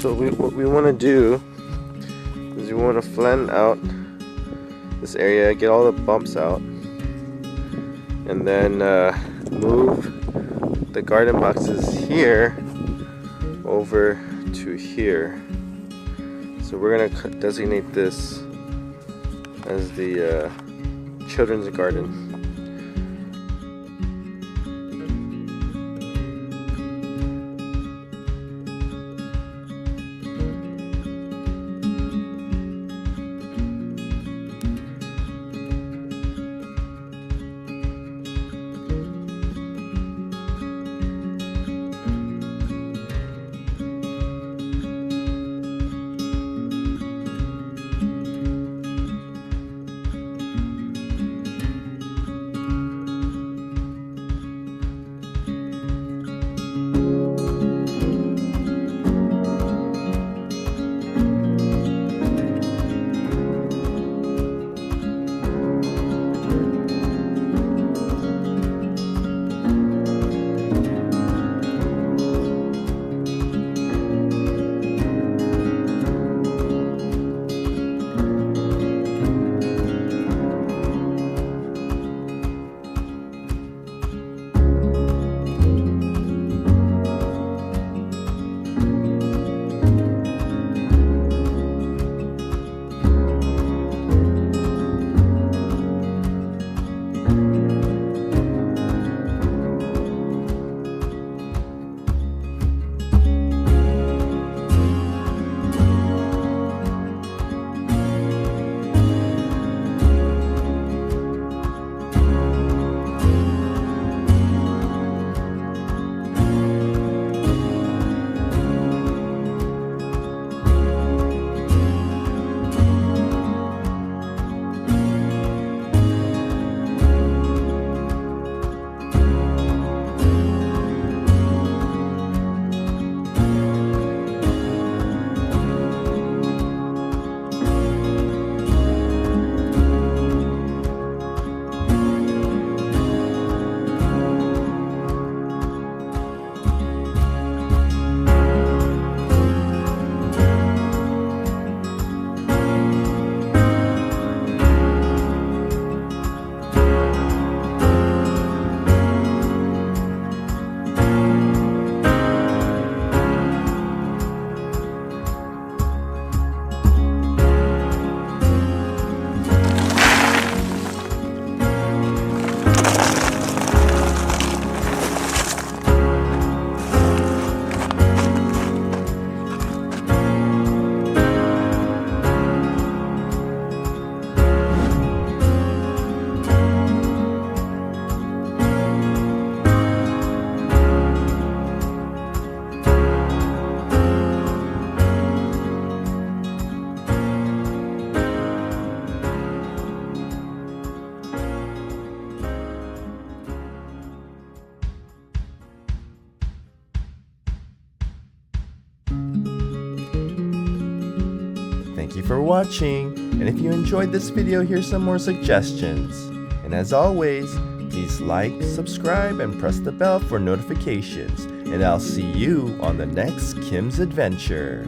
So what we want to do is we want to flatten out this area, get all the bumps out, and then move the garden boxes here over to here. So we're gonna designate this as the children's garden. Thank you for watching, and if you enjoyed this video, here's some more suggestions. And as always, please like, subscribe, and press the bell for notifications. And I'll see you on the next Kim's Adventure.